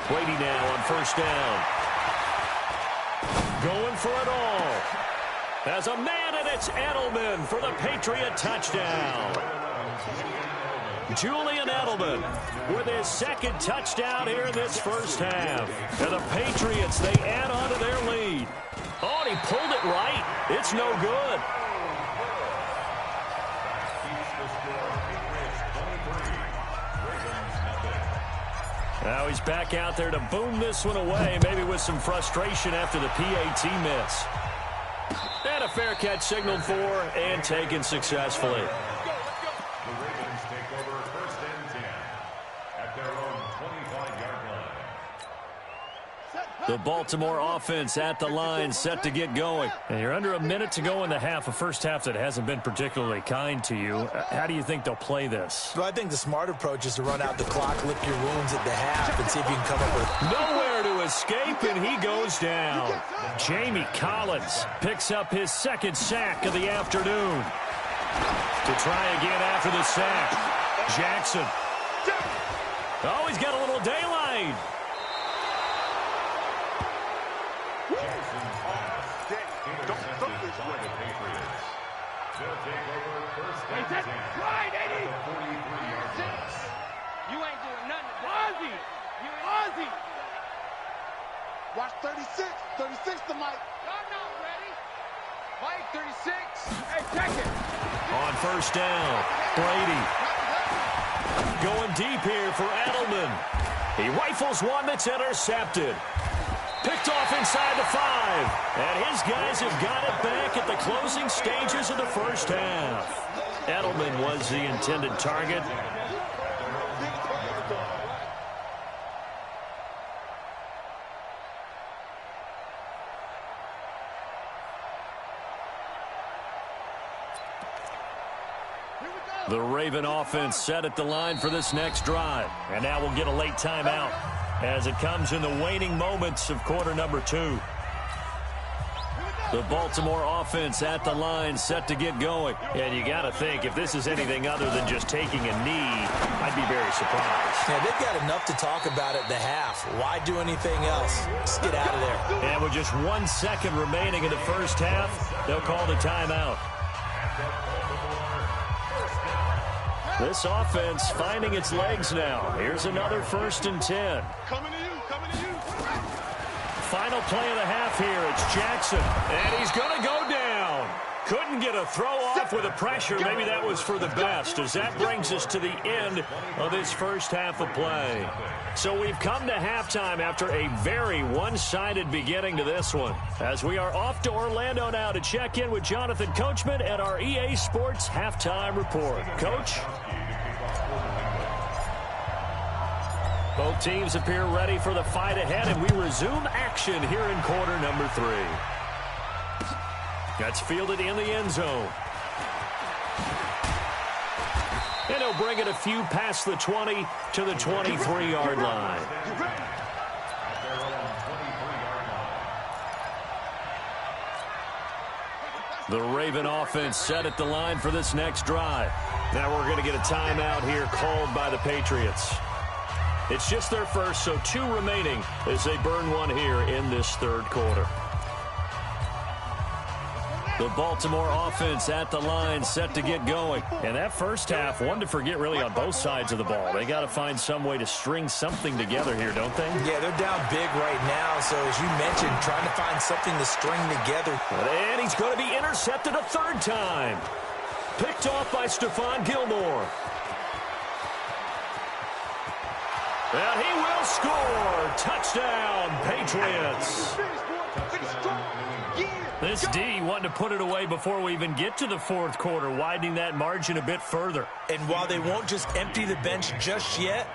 Brady now on first down. Going for it all. As a man, and it's Edelman for the Patriot touchdown. Julian Edelman with his second touchdown here in this first half. And the Patriots, they add on to their lead. Oh, and he pulled it right. It's no good. Now he's back out there to boom this one away, maybe with some frustration after the PAT miss. And a fair catch signaled for and taken successfully. The Ravens take over first and 10 at their own 25-yard line. The Baltimore offense at the line, set to get going. And you're under a minute to go in the half, a first half that hasn't been particularly kind to you. How do you think they'll play this? Well, I think the smart approach is to run out the clock, lick your wounds at the half, and see if you can come up with... Nowhere to escape, and he goes down. Jamie Collins picks up his second sack of the afternoon. To try again after the sack. Jackson. Oh, he's got a little daylight. They'll take over first and 10 right, Eddie. at the 43-yard line. You ain't doing nothing. Ozzy. You Ozzy. Watch 36. 36 to Mike. I'm not ready. Mike 36. Hey, check it. On first down, Brady. Going deep here for Edelman. He rifles one that's intercepted. Picked off inside the 5. And his guys have got it back at the closing stages of the first half. Edelman was the intended target. The Raven offense set at the line for this next drive. And now we'll get a late timeout as it comes in the waning moments of quarter number 2. The Baltimore offense at the line, set to get going. And you got to think, if this is anything other than just taking a knee, I'd be very surprised. Yeah, they've got enough to talk about at the half. Why do anything else? Just get out of there. And with just 1 second remaining in the first half, they'll call the timeout. This offense finding its legs now. Here's another first and 10. Coming to you. Coming to you. Final play of the half here. It's Jackson. And he's going to go down. Couldn't get a throw off with the pressure. Maybe that was for the best, as that brings us to the end of this first half of play. So we've come to halftime after a very one-sided beginning to this one, as we are off to Orlando now to check in with Jonathan Coachman at our EA Sports Halftime Report. Coach? Both teams appear ready for the fight ahead, and we resume action here in quarter number 3. That's fielded in the end zone. And he'll bring it a few past the 20 to the 23-yard line. The Raven offense set at the line for this next drive. Now we're going to get a timeout here called by the Patriots. It's just their first, so 2 remaining as they burn one here in this third quarter. The Baltimore offense at the line, set to get going. And that first half, one to forget really on both sides of the ball. They got to find some way to string something together here, don't they? Yeah, they're down big right now, so as you mentioned, trying to find something to string together. And he's going to be intercepted a third time. Picked off by Stephon Gilmore. And he will score. Touchdown, Patriots. This D wanting to put it away before we even get to the fourth quarter, widening that margin a bit further. And while they won't just empty the bench just yet,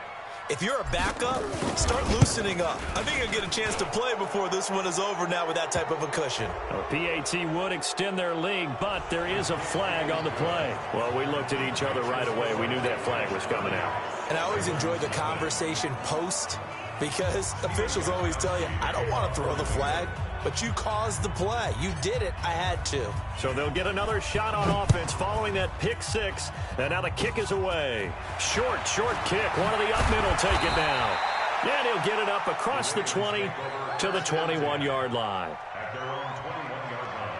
if you're a backup, start loosening up. I think you'll get a chance to play before this one is over now with that type of a cushion. Well, PAT would extend their lead, but there is a flag on the play. Well, we looked at each other right away. We knew that flag was coming out. And I always enjoy the conversation post, because officials always tell you, I don't want to throw the flag. but you caused the play. You did it. I had to. So they'll get another shot on offense following that pick six. And now the kick is away. Short kick. One of the up men will take it down. And he'll get it up across the 20 to the 21-yard line. At their own 21-yard line.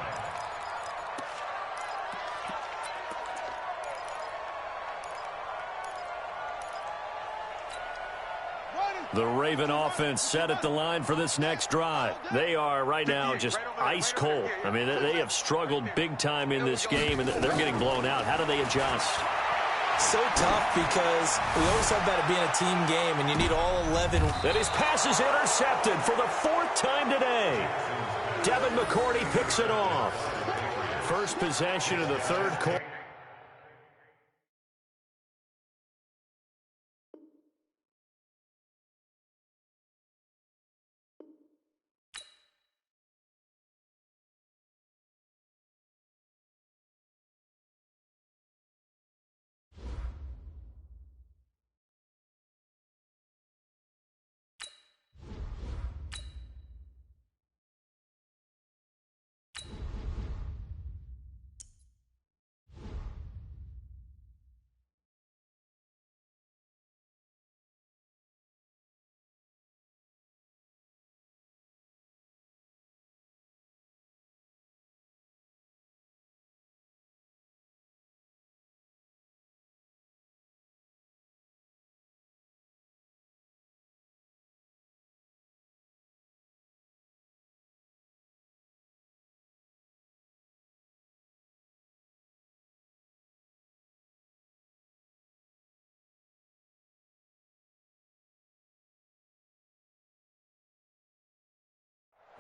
The Raven offense set at the line for this next drive. They are right now just ice cold. I mean, they have struggled big time in this game, and they're getting blown out. How do they adjust? So tough because we always talk about it being a team game, and you need all 11. And his pass is intercepted for the fourth time today. Devin McCourty picks it off. First possession of the third quarter.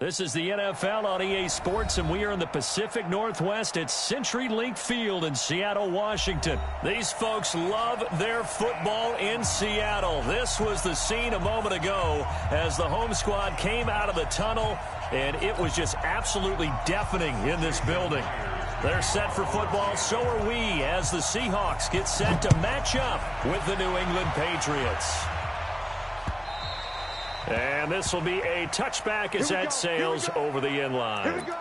This is the NFL on EA Sports, and we are in the Pacific Northwest at CenturyLink Field in Seattle, Washington. These folks love their football in Seattle. This was the scene a moment ago as the home squad came out of the tunnel, and it was just absolutely deafening in this building. They're set for football, so are we, as the Seahawks get set to match up with the New England Patriots. And this will be a touchback as that sails over the end line. Here we go.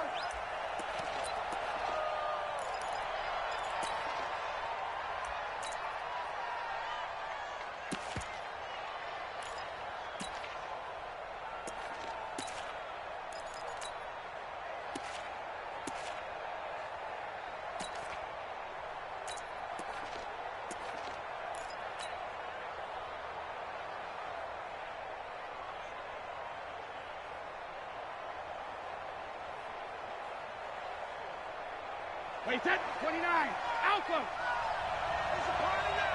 Wait, that 29. Alpha. It's a party now.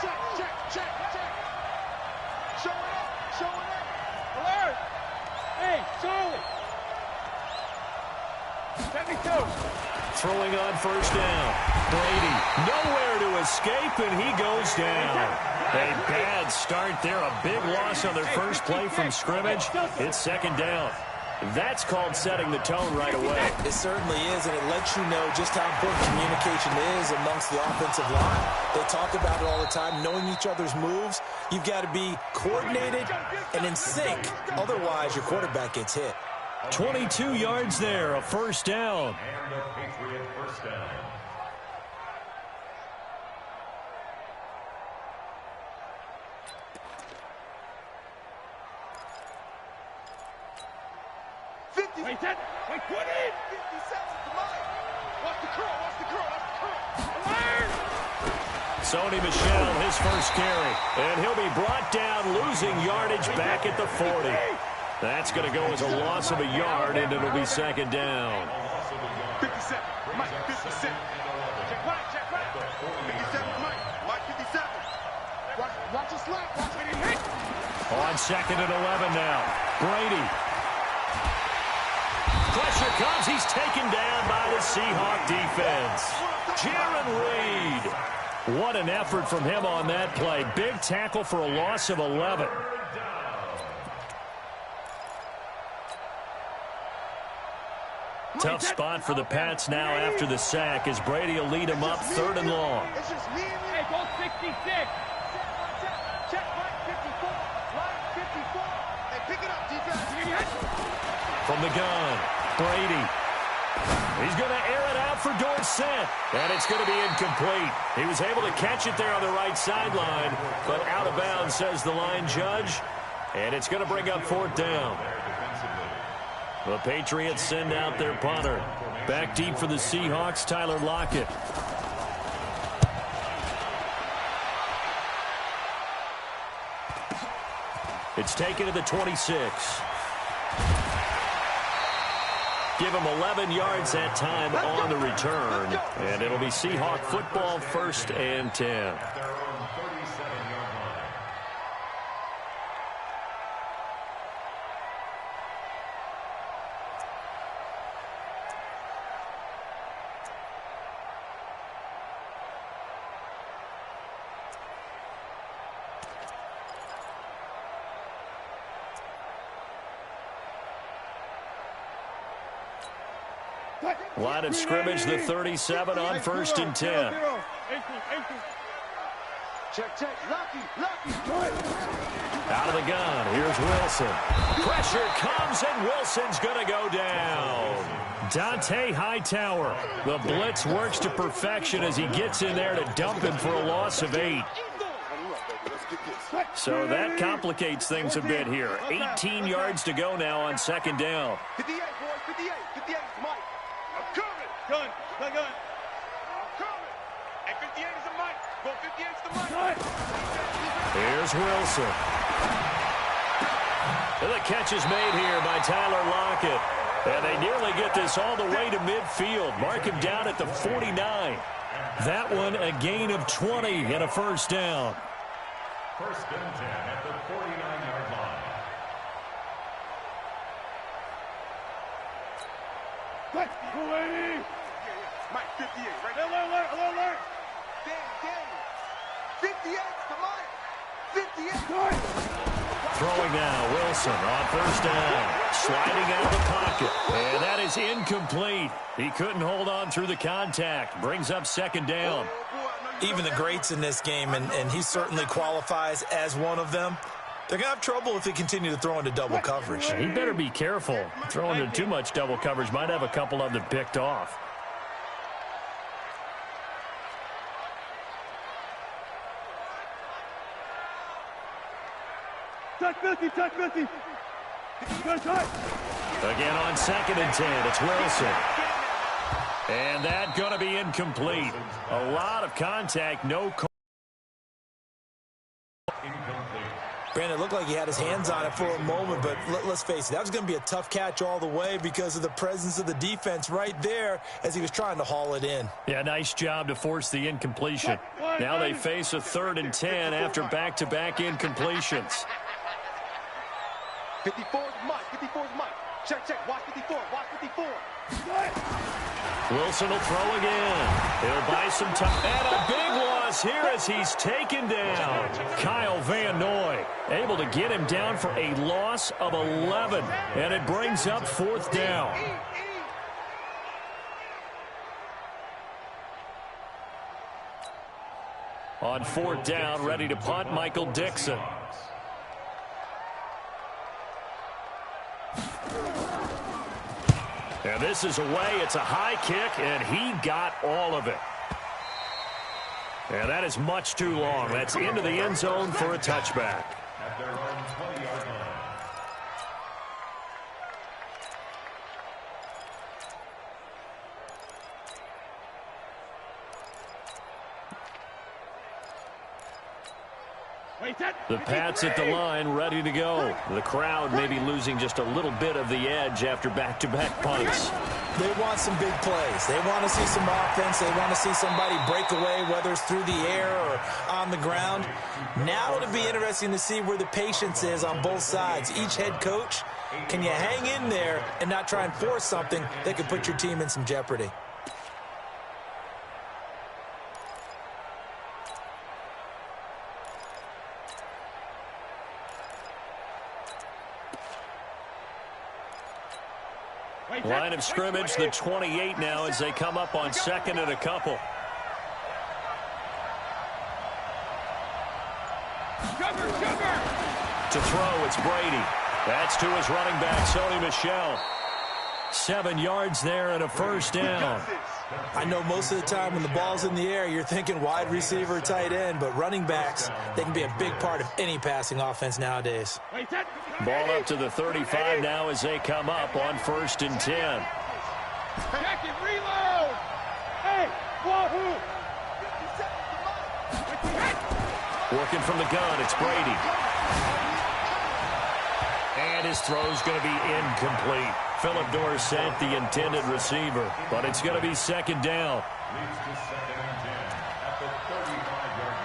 Check. Show it up. Alert. Hey, Charlie. 72. Throwing on first down. Brady nowhere to escape, and he goes down. A bad start there. A big loss on their first play from scrimmage. It's second down. That's called setting the tone right away. It certainly is, and it lets you know just how important communication is amongst the offensive line. They talk about it all the time, knowing each other's moves. You've got to be coordinated and in sync. Otherwise, your quarterback gets hit. 22 yards there, a first down. And a Patriot first down. Wait, that. Wait, put it. 50 seconds to mine. Watch the curl. Alert. Sony Michel, his first carry. And he'll be brought down, losing yardage back at the 40. That's going to go as a loss of a yard, and it'll be second down. 57. Mike, 57. Check right. 57, Mike, 57. Watch his left. Watch it hit. On second and 11 now. Brady. Pressure comes. He's taken down by the Seahawk defense. Jaron Reed. What an effort from him on that play. Big tackle for a loss of 11. Tough spot for the Pats now after the sack as Brady will lead him up third and long. It's just me and you. Hey, go 66. Check, Mike, 54. Line 54. Hey, pick it up, defense. From the gun, Brady. He's going to air it out for Dorsett, and it's going to be incomplete. He was able to catch it there on the right sideline, but out of bounds, says the line judge, and it's going to bring up 4th down. The Patriots send out their punter. Back deep for the Seahawks, Tyler Lockett. It's taken to the 26. Give him 11 yards that time on the return. And it'll be Seahawk football, 1st and 10. Line of scrimmage, the 37 on 1st and 10. Check. Lucky. Out of the gun, here's Wilson. Pressure comes, and Wilson's going to go down. Dante Hightower. The blitz works to perfection as he gets in there to dump him for a loss of 8. So that complicates things a bit here. 18 yards to go now on 2nd down. 58, boys, 58. 58 is Mike. I'm coming. Gun. I'm coming. And 58 is the Mike. Go 58 is the Mike. Here's Wilson. And the catch is made here by Tyler Lockett. And they nearly get this all the way to midfield. Mark him down at the 49. That one a gain of 20 and a 1st down. 1st and 10 at the 49-yard line. Mike, 58, right there. Alert. Damn. 58 to Mike. 58. Throwing now, Wilson on 1st down. Sliding out of the pocket. And that is incomplete. He couldn't hold on through the contact. Brings up 2nd down. Even the greats in this game, and he certainly qualifies as one of them, they're going to have trouble if they continue to throw into double coverage. He better be careful. Throwing into too much double coverage might have a couple of them picked off. Touch 50. Again on 2nd and 10, it's Wilson. And that going to be incomplete. A lot of contact, no call. Brandon, it looked like he had his hands on it for a moment, but let's face it, that was going to be a tough catch all the way because of the presence of the defense right there as he was trying to haul it in. Yeah, nice job to force the incompletion. Now they face a 3rd and 10 after back-to-back incompletions. 54 is Mike. Check. Watch 54. Wilson will throw again. He'll buy some time. And a big loss here as he's taken down. Kyle Van Noy able to get him down for a loss of 11. And it brings up 4th down. On 4th down, ready to punt, Michael Dixon. And this is away. It's a high kick, and he got all of it. And that is much too long. That's into the end zone for a touchback. At their own 20-yard line. The Pats at the line, ready to go. The crowd may be losing just a little bit of the edge after back-to-back punts. They want some big plays. They want to see some offense. They want to see somebody break away, whether it's through the air or on the ground. Now it'll be interesting to see where the patience is on both sides. Each head coach, can you hang in there and not try and force something that could put your team in some jeopardy? Line of scrimmage, the 28 now as they come up on 2nd and a couple. To throw, it's Brady. That's to his running back, Sony Michel. 7 yards there and a first down. I know most of the time when the ball's in the air, you're thinking wide receiver, tight end, but running backs, they can be a big part of any passing offense nowadays. Ball up to the 35 now as they come up on 1st and 10. Check it, reload! Hey, wahoo! Working from the gun, it's Brady. And his throw's going to be incomplete. Philip Dorsett, the intended receiver, but it's going to be 2nd down. Leads to 2nd and 10 at the 35-yard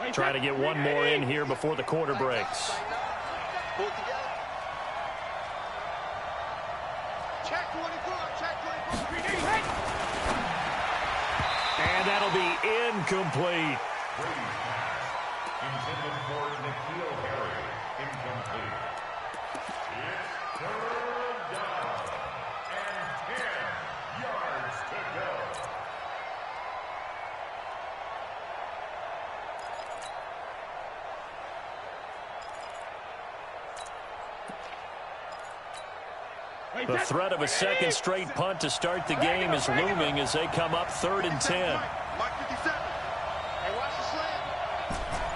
line. Trying to get one more in here before the quarter breaks. Check 24, check 24. And that'll be incomplete. Brady's pass intended for N'Keal Harry. Incomplete. It's 3rd down and 10 yards to go. The threat of a second straight punt to start the game is looming as they come up 3rd and 10. Mike 57. Hey, watch the slant.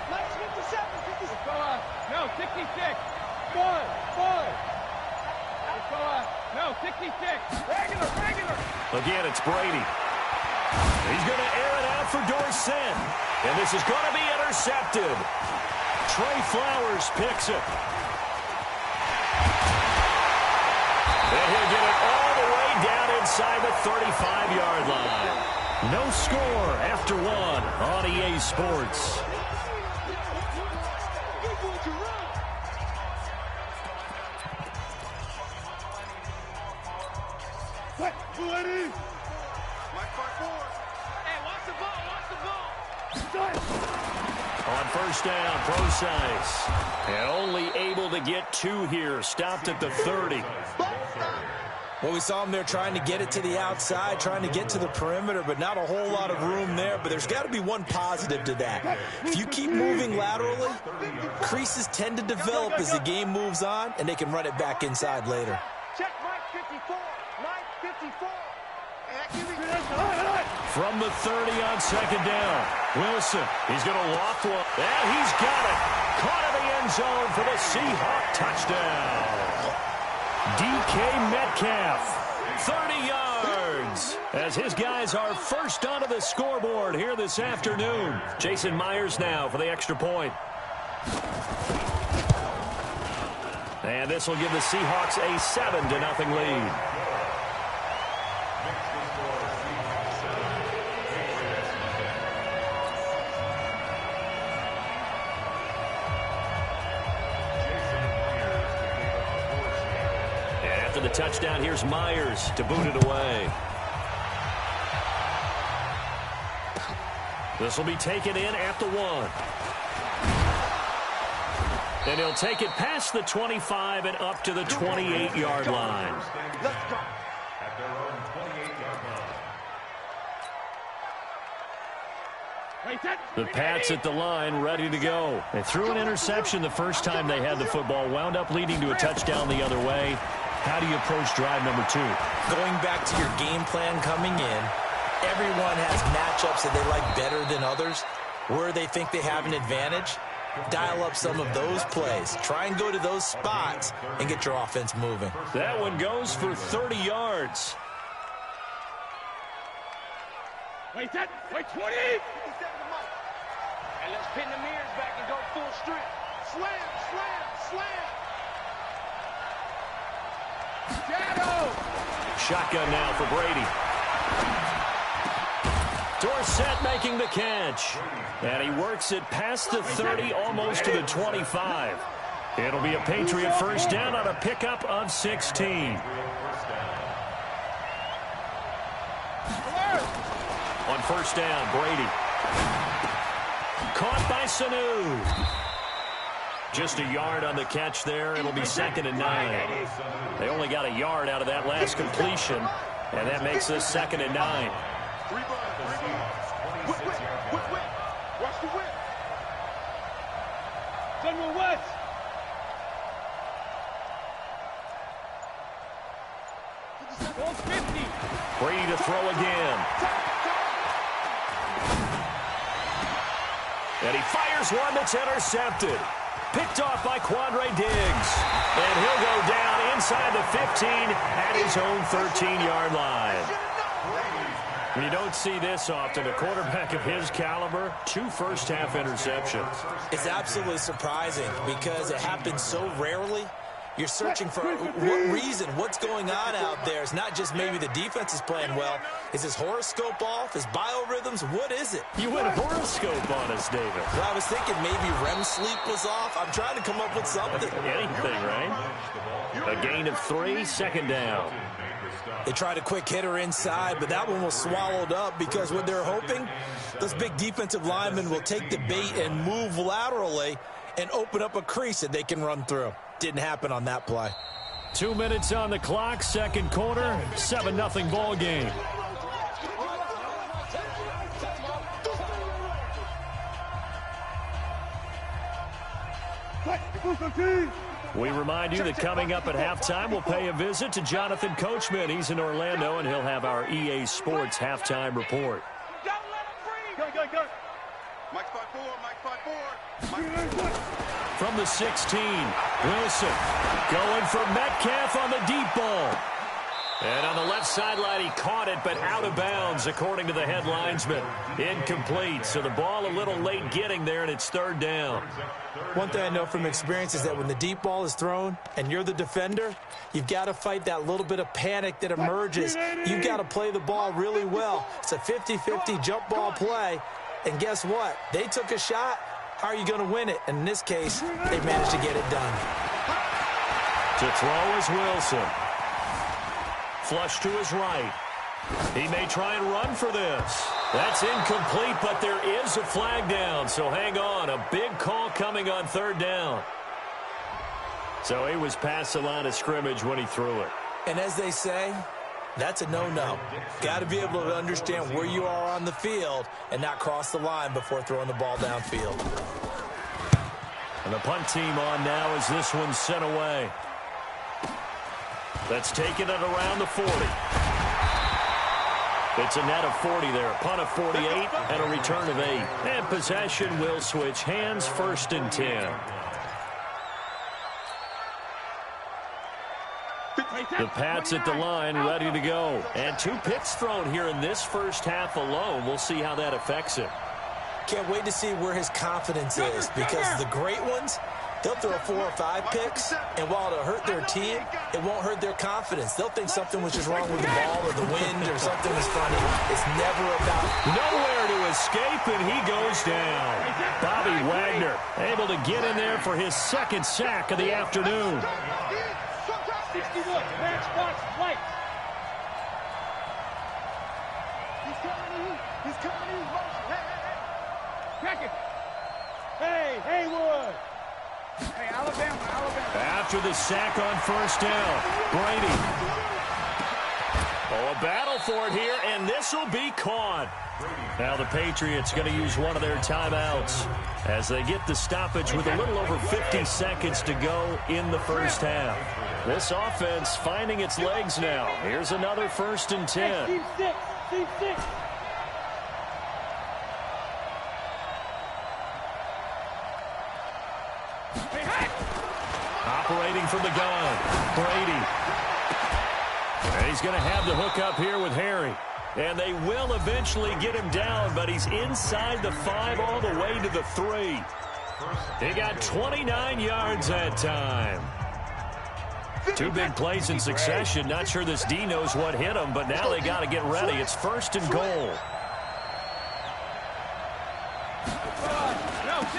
Mike 57, 56. Go on. No, 66. Forward. Go on. No, 66. Regular. Again, it's Brady. He's going to air it out for Dorsett. And this is going to be intercepted. Trey Flowers picks it. And he'll get it all the way down inside the 35-yard line. No score after 1 on EA Sports. Mike 54. Hey, watch the ball. On 1st down, Procise. And only able to get 2 here. Stopped at the 30. Well, we saw him there trying to get it to the outside, trying to get to the perimeter, but not a whole lot of room there. But there's got to be one positive to that. If you keep moving laterally, creases tend to develop as the game moves on, and they can run it back inside later. Check Mike 54. Mike 54. From the 30 on 2nd down. Wilson, he's going to loft one. And he's got it. Caught in the end zone for the Seahawk touchdown. DK Metcalf, 30 yards, as his guys are first onto the scoreboard here this afternoon. Jason Myers now for the extra point. And this will give the Seahawks a 7-0 lead. The touchdown, here's Myers to boot it away. This will be taken in at the 1. And he'll take it past the 25 and up to the 28-yard line. Let's go. At their own 28-yard line. The Pats at the line, ready to go. They threw an interception the first time they had the football, wound up leading to a touchdown the other way. How do you approach drive number 2? Going back to your game plan coming in, everyone has matchups that they like better than others. Where they think they have an advantage, dial up some of those plays. Try and go to those spots and get your offense moving. That one goes for 30 yards. Wait 20. Hey, let's pin the mirrors back and go full strength. Slam. Shadow. Shotgun now for Brady. Dorsett making the catch. And he works it past the 30, almost to the 25. It'll be a Patriot first down on a pickup of 16. On 1st down, Brady. Caught by Sanu. Just a yard on the catch there. It'll be 2nd and 9. They only got a yard out of that last completion. And that makes this 2nd and 9. Whip. Watch the whip. General West. Ball 50. Brady to throw again. And he fires one that's intercepted. Picked off by Quandre Diggs. And he'll go down inside the 15 at his own 13-yard line. You don't see this often. A quarterback of his caliber, 2 first-half interceptions. It's absolutely surprising because it happens so rarely. You're searching for what reason, what's going on out there. It's not just maybe the defense is playing well. Is his horoscope off? His biorhythms? What is it? You went horoscope on us, David. Well, I was thinking maybe REM sleep was off. I'm trying to come up with something. Anything, right? A gain of 3, 2nd down. They tried a quick hitter inside, but that one was swallowed up because what they're hoping, those big defensive linemen will take the bait and move laterally and open up a crease that they can run through. Didn't happen on that play. 2 minutes on the clock, 2nd quarter, 7-0 ball game. We remind you that coming up at halftime, we'll pay a visit to Jonathan Coachman. He's in Orlando, and he'll have our EA Sports halftime report. Don't let him breathe. Go. Mike 5-4. From the 16, Wilson going for Metcalf on the deep ball. And on the left sideline, he caught it, but out of bounds, according to the head linesman. Incomplete, so the ball a little late getting there, and it's 3rd down. One thing I know from experience is that when the deep ball is thrown and you're the defender, you've got to fight that little bit of panic that emerges. You've got to play the ball really well. It's a 50-50 jump ball play, and guess what? They took a shot. How are you going to win it? And in this case, they managed to get it done. To throw is Wilson. Flush to his right. He may try and run for this. That's incomplete, but there is a flag down, so hang on. A big call coming on 3rd down. So he was past the line of scrimmage when he threw it. And as they say, that's a no-no. Got to be able to understand where you are on the field and not cross the line before throwing the ball downfield. And the punt team on now as this one's sent away. That's taken it around the 40. It's a net of 40 there. A punt of 48 and a return of 8. And possession will switch hands, 1st and 10. The Pats at the line, ready to go. And 2 picks thrown here in this first half alone. We'll see how that affects him. Can't wait to see where his confidence is, because the great ones, they'll throw 4 or 5 picks, and while it'll hurt their team, it won't hurt their confidence. They'll think something was just wrong with the ball or the wind or something was funny. It's never about nowhere to escape, and he goes down. Bobby Wagner able to get in there for his 2nd sack of the afternoon. 61, matchbox flight. He's coming in. Crack it. Hey, Haywood. Hey, Alabama. After the sack on 1st down, Brady. Oh, a battle for it here, and this will be caught. Now the Patriots going to use one of their timeouts as they get the stoppage with a little over 50 seconds to go in the first half. This offense finding its legs now. Here's another 1st and 10. Team 6. Operating from the gun, Brady. And he's going to have the hook up here with Harry. And they will eventually get him down, but he's inside the 5 all the way to the 3. He got 29 yards that time. 2 big plays in succession. Not sure this D knows what hit him, but now they got to get ready. It's 1st and goal.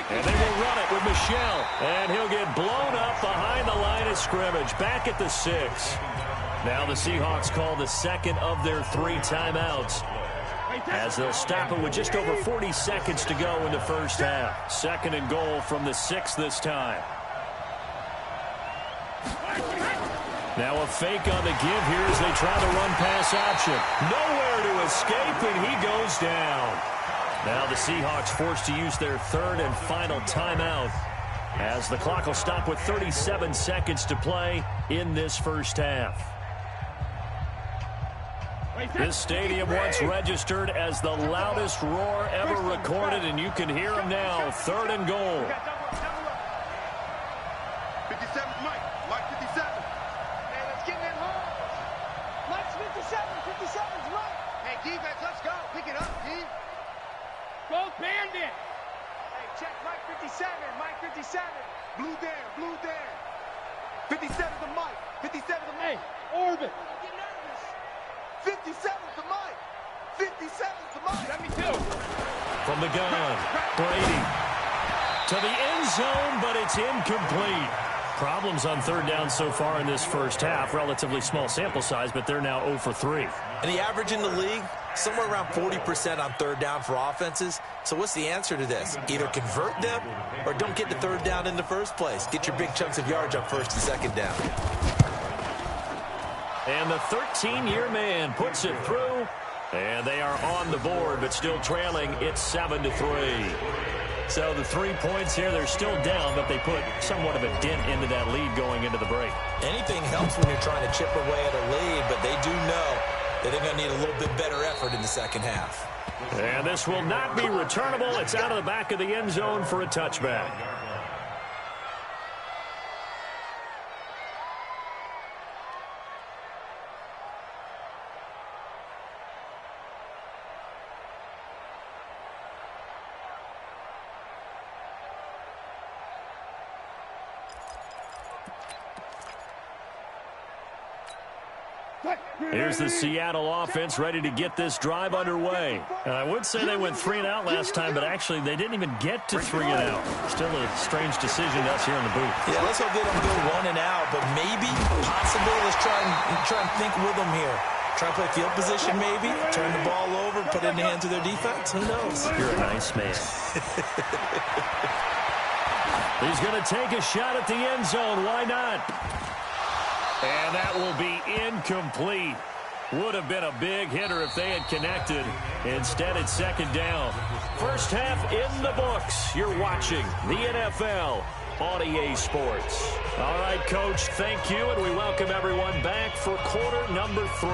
And they will run it with Michelle. And he'll get blown up behind the line of scrimmage. Back at the 6. Now the Seahawks call the 2nd of their 3 timeouts, as they'll stop it with just over 40 seconds to go in the first half. 2nd and goal from the 6 this time. Now a fake on the give here as they try the run-pass option. Nowhere to escape, and he goes down. Now the Seahawks forced to use their third and final timeout as the clock will stop with 37 seconds to play in this first half. This stadium once registered as the loudest roar ever recorded, and you can hear him now. Third and goal. 57, Mike. Mike 57. Hey, let's get in home. Mike's 57. 57's Mike. Hey, defense, let's go. Pick it up, D. Go Bandit. Hey, check Mike 57. Mike 57. Blue down, blue down. 57 to Mike. 57 to Mike. Hey, Orbit. 57 to Mike. 57 to Mike. 72. From the gun, Brady to the end zone, but it's incomplete. Problems on third down so far in this first half. Relatively small sample size, but they're now 0 for 3. And the average in the league, somewhere around 40% on third down for offenses. So what's the answer to this? Either convert them or don't get the third down in the first place. Get your big chunks of yards on first and second down. And the 13-year man puts it through, and they are on the board, but still trailing. It's 7-3. So the 3 points here, they're still down, but they put somewhat of a dent into that lead going into the break. Anything helps when you're trying to chip away at a lead, but they do know that they're going to need a little bit better effort in the second half. And this will not be returnable. It's out of the back of the end zone for a touchback. Here's the Seattle offense ready to get this drive underway. And I would say they went 3 and out last time, but actually they didn't even get to 3 and out. Still a strange decision to us here in the booth. Yeah, let's hope they don't go 1 and out, but maybe, possible. Let's try and think with them here. Try to play field position maybe, turn the ball over, put it in the hands of their defense. Who knows? You're a nice man. He's going to take a shot at the end zone. Why not? And that will be incomplete. Would have been a big hitter if they had connected. Instead, it's second down. First half in the books. You're watching the NFL on EA Sports. All right, Coach, thank you, and we welcome everyone back for quarter number 3.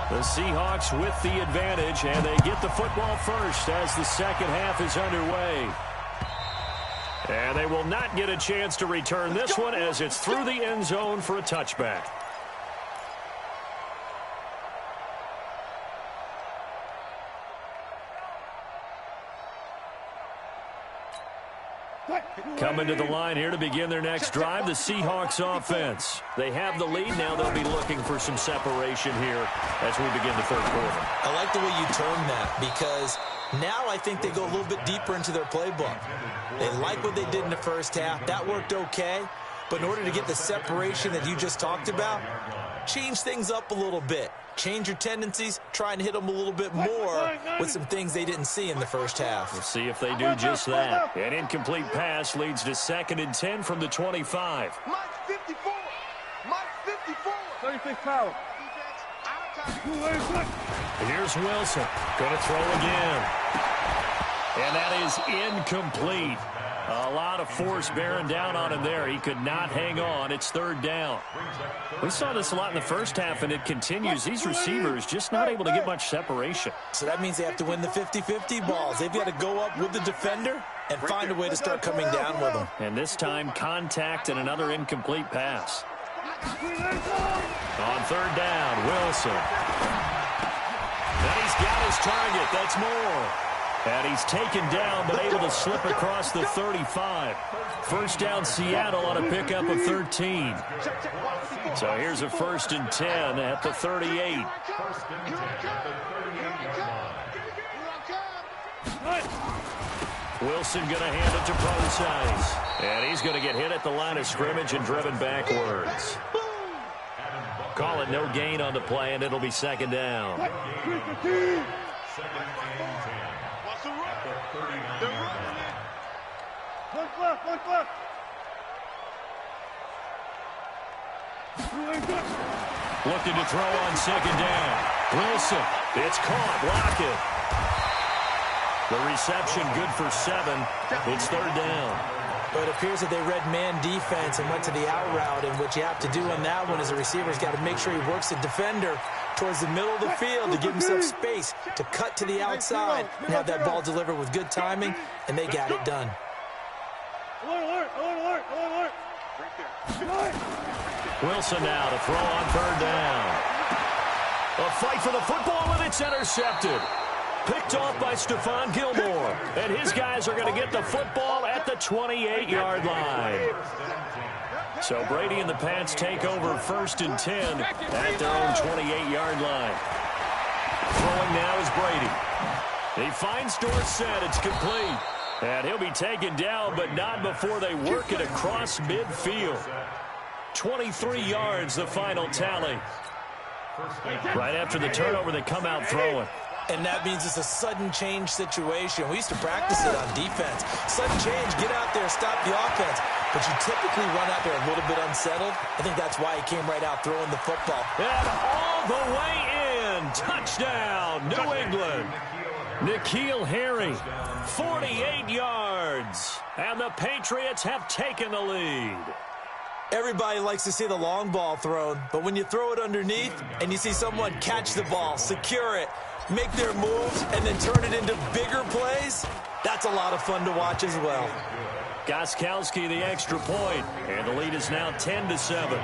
The Seahawks with the advantage, and they get the football first as the second half is underway. And they will not get a chance to return this one as it's through the end zone for a touchback. Coming to the line here to begin their next drive, the Seahawks offense. They have the lead. Now they'll be looking for some separation here as we begin the third quarter. I like the way you term that because now I think they go a little bit deeper into their playbook. They like what they did in the first half. That worked okay. But in order to get the separation that you just talked about, change things up a little bit. Change your tendencies, try and hit them a little bit more with some things they didn't see in the first half. We'll see if they do just that. An incomplete pass leads to 2nd and 10 from the 25. Mike 54. Mike 54. 36 foul. Here's Wilson. Going to throw again. And that is incomplete. A lot of force bearing down on him there. He could not hang on. It's third down. We saw this a lot in the first half, and it continues. These receivers just not able to get much separation. So that means they have to win the 50-50 balls. They've got to go up with the defender and find a way to start coming down with them. And this time, contact and another incomplete pass. On third down, Wilson. And he's got his target. That's more. And he's taken down, but able to slip across the 35. First down, Seattle on a pickup of 13. So here's a 1st and 10 at the 38. Wilson going to hand it to Procise. And he's going to get hit at the line of scrimmage and driven backwards. Call it no gain on the play, and it'll be second down. Muscle run. They're running it. Look left, look left. Looking to throw on second down. Wilson, it's caught. Lockett. The reception good for 7. It's third down. But it appears that they read man defense and went to the out route, and what you have to do on that one is the receiver's got to make sure he works the defender towards the middle of the field to give himself space to cut to the outside and have that ball delivered with good timing, and they got it done. Alert, alert, alert, alert, alert. Right there. Wilson now to throw on third down. A fight for the football, and it's intercepted. Picked off by Stephon Gilmore. And his guys are going to get the football at the 28-yard line. So Brady and the Pats take over 1st and 10 at their own 28-yard line. Throwing now is Brady. He finds Dorsett. It's complete. And he'll be taken down, but not before they work it across midfield. 23 yards, the final tally. Right after the turnover, they come out throwing. And that means it's a sudden change situation. We used to practice it on defense. Sudden change, get out there, stop the offense. But you typically run out there a little bit unsettled. I think that's why he came right out throwing the football. And all the way in. Touchdown, New England. N'Keal Harry, 48 yards. And the Patriots have taken the lead. Everybody likes to see the long ball thrown, but when you throw it underneath and you see someone catch the ball, secure it, make their moves, and then turn it into bigger plays, that's a lot of fun to watch as well. Gostkowski the extra point, and the lead is now 10-7.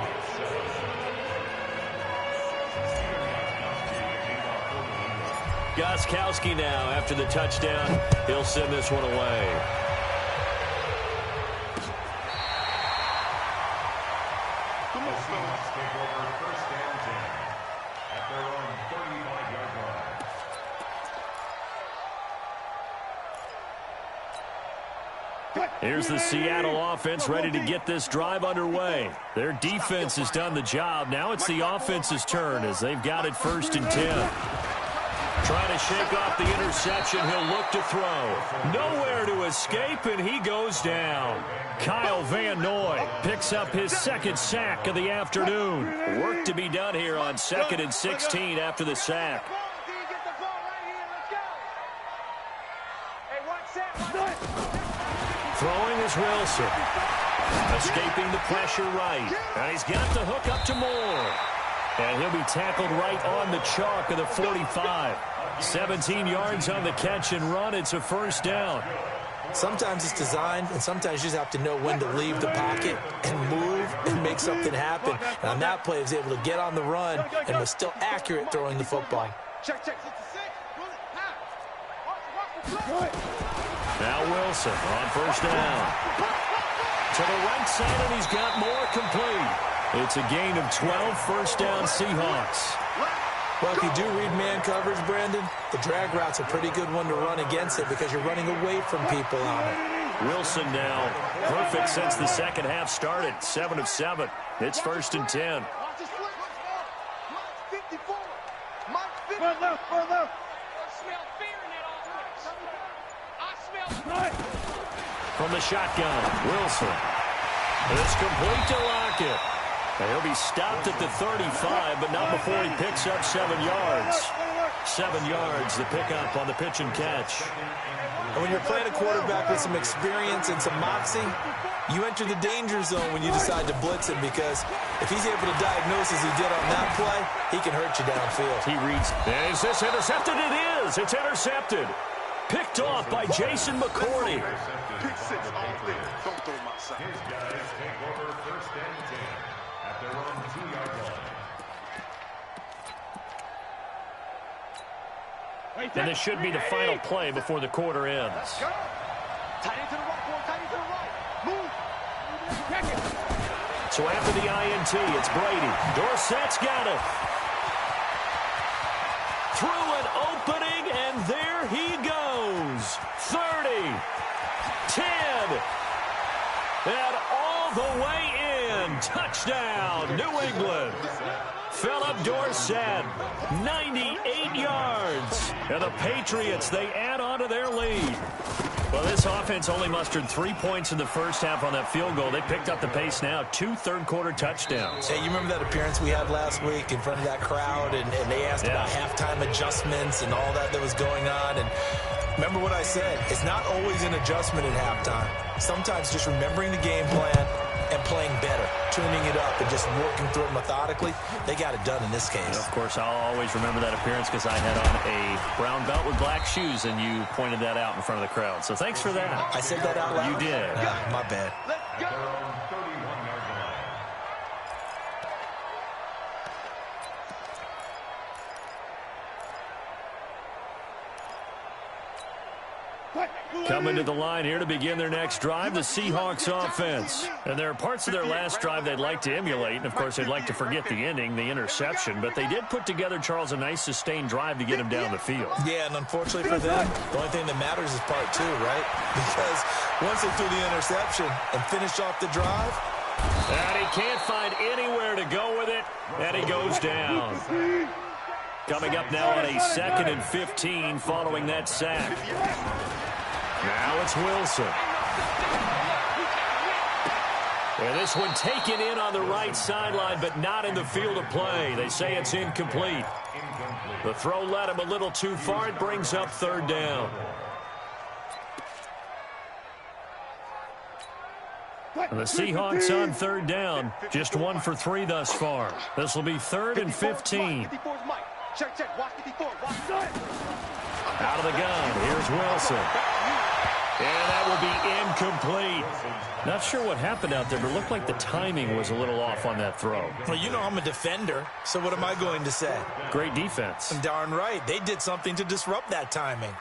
Gostkowski now after the touchdown. He'll send this one away. Here's the Seattle offense ready to get this drive underway. Their defense has done the job. Now it's the offense's turn as they've got it 1st and 10. Trying to shake off the interception. He'll look to throw. Nowhere to escape, and he goes down. Kyle Van Noy picks up his 2nd sack of the afternoon. Work to be done here on 2nd and 16 after the sack. Throwing is Wilson. Escaping the pressure right. And he's got the hook up to Moore. And he'll be tackled right on the chalk of the 45. 17 yards on the catch and run. It's a 1st down. Sometimes it's designed, and sometimes you just have to know when to leave the pocket and move and make something happen. And on that play, he was able to get on the run and was still accurate throwing the football. Check, check. Now Wilson on 1st down. To the right side, and he's got more complete. It's a gain of 12, 1st down Seahawks. Well, if you do read man coverage, Brandon, the drag route's a pretty good one to run against it because you're running away from people on it. Wilson now perfect since the 2nd half started. 7 of 7. It's 1st and 10. Front left, front left. From the shotgun, Wilson. It's complete to Lockett. And he'll be stopped at the 35, but not before he picks up 7 yards. 7 yards, the pickup on the pitch and catch. And when you're playing a quarterback with some experience and some moxie, you enter the danger zone when you decide to blitz him because if he's able to diagnose as he did on that play, he can hurt you downfield. He reads. Is this intercepted? It is. It's intercepted. Picked off by Jason McCourty. Pick 6 off there. Don't throw my side. His guys take over 1st and 10 at their own 2-yard line. And this should be the final play before the quarter ends. Tight end to the right, boy. Tight end to the right. Move. Check it. So after the INT, it's Brady. Dorsett's got it. Through an opening, and there he goes. 30, 10, and all the way in. Touchdown, New England. Philip Dorsett, 98 yards. And the Patriots, they add on on to their lead. Well, this offense only mustered 3 points in the first half on that field goal. They picked up the pace now, 2 third-quarter touchdowns. Hey, you remember that appearance we had last week in front of that crowd, and they asked about halftime adjustments and all that was going on, and remember what I said, it's not always an adjustment at halftime. Sometimes just remembering the game plan and playing better, tuning it up and just working through it methodically. They got it done in this case. And of course, I'll always remember that appearance because I had on a brown belt with black shoes, and you pointed that out in front of the crowd. So thanks for that. I said that out loud? You did. My bad. Their own 31-yard line. Coming to the line here to begin their next drive, the Seahawks offense. And there are parts of their last drive they'd like to emulate, and of course they'd like to forget the ending, the interception, but they did put together, Charles, a nice sustained drive to get him down the field. Yeah, and unfortunately for them, the only thing that matters is part 2, right? Because once they threw the interception and finished off the drive, and he can't find anywhere to go with it, and he goes down. Coming up now on a 2nd and 15 following that sack. Now it's Wilson. And this one taken in on the right sideline, but not in the field of play. They say it's incomplete. The throw led him a little too far. It brings up 3rd down. And the Seahawks on 3rd down, just 1 for 3 thus far. This will be 3rd and 15. Out of the gun, here's Wilson. And that will be incomplete. Not sure what happened out there, but it looked like the timing was a little off on that throw. Well, you know I'm a defender, so what am I going to say? Great defense. Darn right. They did something to disrupt that timing.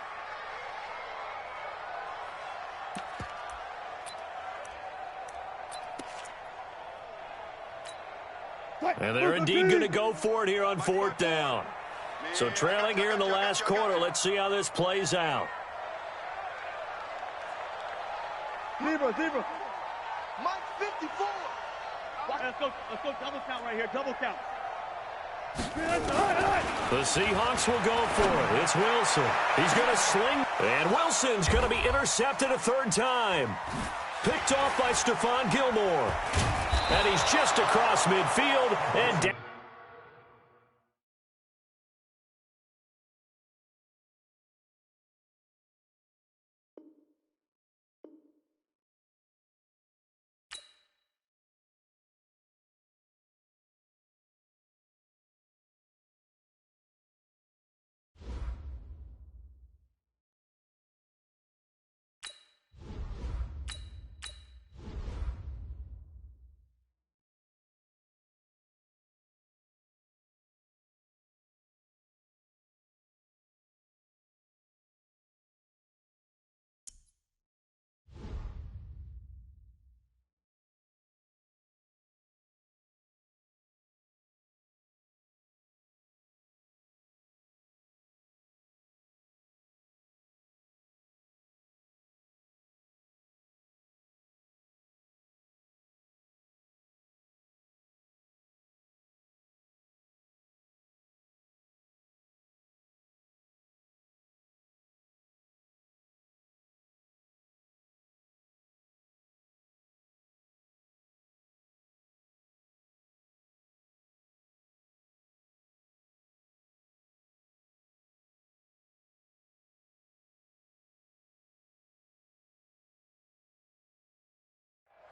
And they're indeed going to go for it here on 4th down. So trailing here in the last quarter, let's see how this plays out. Mike 54. Let's go double count right here, double count. The Seahawks will go for it. It's Wilson. He's going to sling, and Wilson's going to be intercepted a 3rd time. Picked off by Stephon Gilmore. And he's just across midfield and down.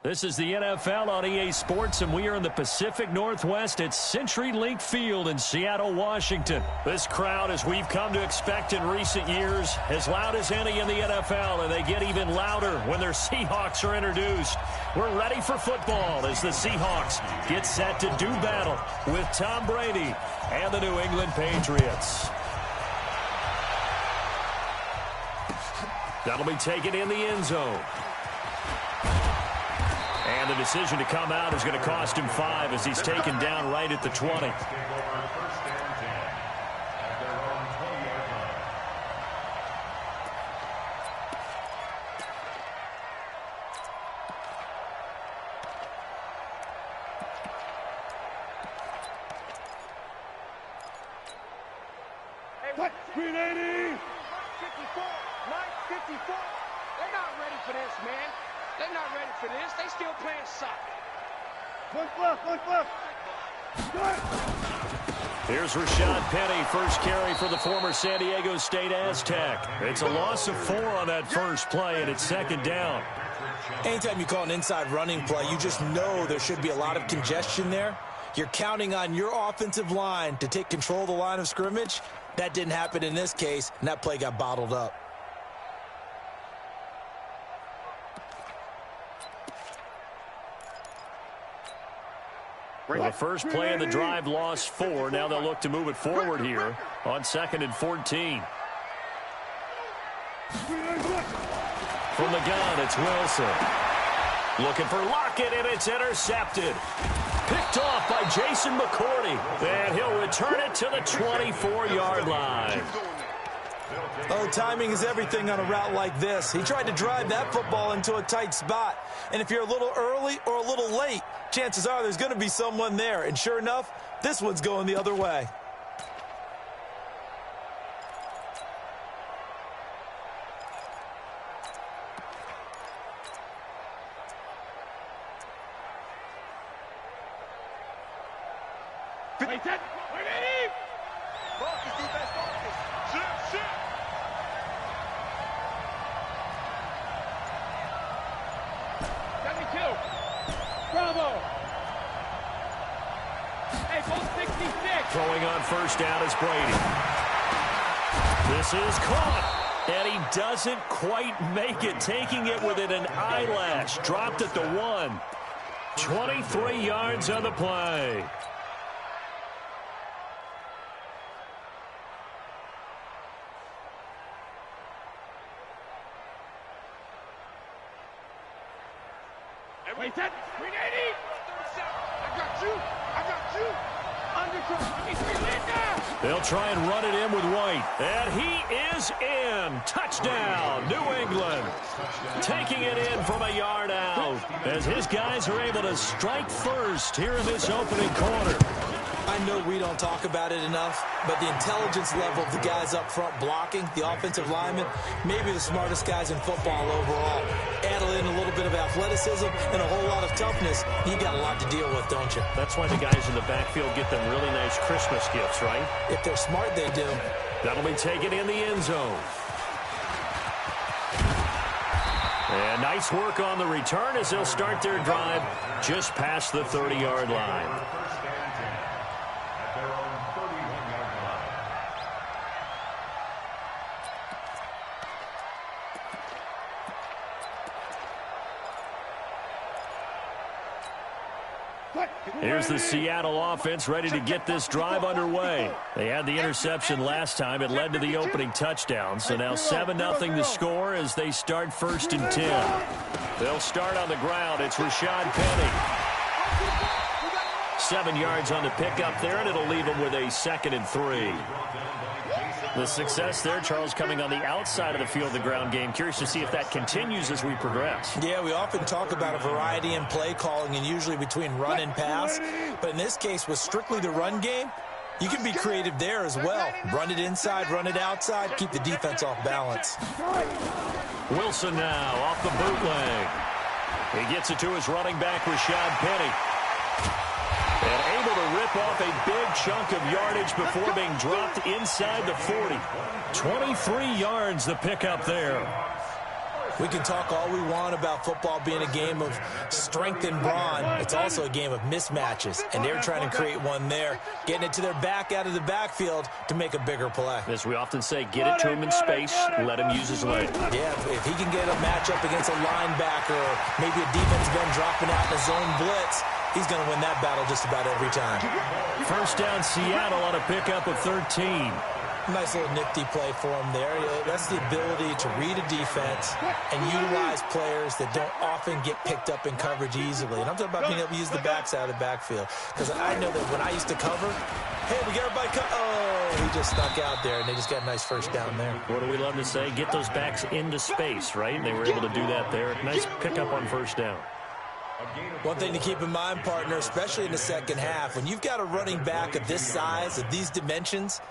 This is the NFL on EA Sports, and we are in the Pacific Northwest at CenturyLink Field in Seattle, Washington. This crowd, as we've come to expect in recent years, as loud as any in the NFL, and they get even louder when their Seahawks are introduced. We're ready for football as the Seahawks get set to do battle with Tom Brady and the New England Patriots. That'll be taken in the end zone. And the decision to come out is going to cost him 5 as he's taken down right at the 20. 54. Mike, 54. They're not ready for this, man. They're not ready for this. They still playing soccer. Look left. Good. Here's Rashad Penny, first carry for the former San Diego State Aztec. It's a loss of 4 on that first play, and it's second down. Anytime you call an inside running play, you just know there should be a lot of congestion there. You're counting on your offensive line to take control of the line of scrimmage. That didn't happen in this case, and that play got bottled up. Well, the first play of the drive lost 4. Now they'll look to move it forward here on 2nd and 14. From the gun, it's Wilson. Looking for Lockett, and it's intercepted. Picked off by Jason McCourty. And he'll return it to the 24-yard line. Oh, timing is everything on a route like this. He tried to drive that football into a tight spot. And if you're a little early or a little late, chances are there's going to be someone there. And sure enough, this one's going the other way. Throwing on first down is Brady. This is caught, and he doesn't quite make it, taking it within an eyelash. Dropped at the 1. 23 yards on the play. Wait, that 380. I got you. They'll try and run it in with White. And he is in. Touchdown, New England. Taking it in from a yard out as his guys are able to strike first here in this opening quarter. I know we don't talk about it enough, but the intelligence level of the guys up front blocking, the offensive linemen, maybe the smartest guys in football overall. Add in a little bit of athleticism and a whole lot of toughness, you got a lot to deal with, don't you? That's why the guys in the backfield get them really nice Christmas gifts, right? If they're smart, they do. That'll be taken in the end zone. And nice work on the return as they'll start their drive just past the 30-yard line. Here's the Seattle offense ready to get this drive underway. They had the interception last time. It led to the opening touchdown. So now 7-0 the score as they start 1st and 10. They'll start on the ground. It's Rashad Penny. 7 yards on the pickup there, and it'll leave them with a 2nd and 3. The success there, Charles, coming on the outside of the field, the ground game. Curious to see if that continues as we progress. Yeah, we often talk about a variety in play calling and usually between run and pass. But in this case, with strictly the run game, you can be creative there as well. Run it inside, run it outside, keep the defense off balance. Wilson now off the bootleg. He gets it to his running back, Rashad Penny. And able to rip off a big chunk of yardage before being dropped inside the 40. 23 yards the pickup there. We can talk all we want about football being a game of strength and brawn. It's also a game of mismatches, and they're trying to create one there, getting it to their back out of the backfield to make a bigger play. As we often say, get it to him in space, let him use his leg. Yeah, if he can get a matchup against a linebacker or maybe a defensive end dropping out in a zone blitz, he's going to win that battle just about every time. First down, Seattle on a pickup of 13. Nice little nifty play for him there. That's the ability to read a defense and utilize players that don't often get picked up in coverage easily. And I'm talking about being able to use the backside of the backfield. Because I know that when I used to cover, hey, we got everybody oh, he just snuck out there, and they just got a nice first down there. What do we love to say? Get those backs into space, right? And they were able to do that there. Nice pickup on first down. One thing to keep in mind, partner, especially in the second half, when you've got a running back of this size, of these dimensions,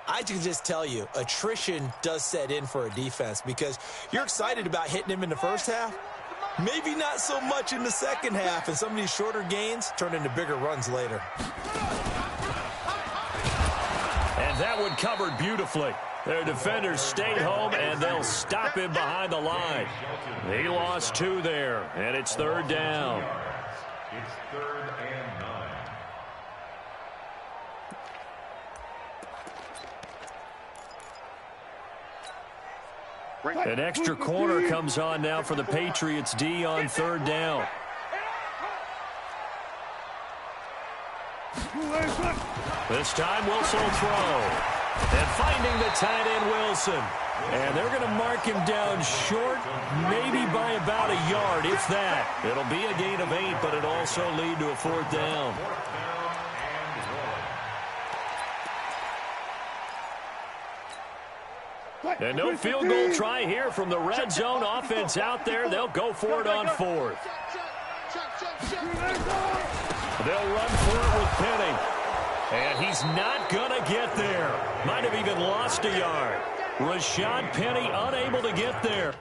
I can just tell you, attrition does set in for a defense because you're excited about hitting him in the first half. Maybe not so much in the second half, and some of these shorter gains turn into bigger runs later. And that one covered beautifully. Their defenders stayed home, and they'll stop him behind the line. He lost 2 there, and it's 3rd down. It's 3rd and 9. An extra corner comes on now for the Patriots D on 3rd down. This time Wilson will throw. And finding the tight end Wilson. And they're going to mark him down short, maybe by about a yard, if that. It'll be a gain of 8, but it'll also lead to a 4th down. And no field goal try here from the red zone offense out there. They'll go for it on 4th. They'll run for it with Penny. And he's not going to get there. Might have even lost a yard. Rashad Penny unable to get there.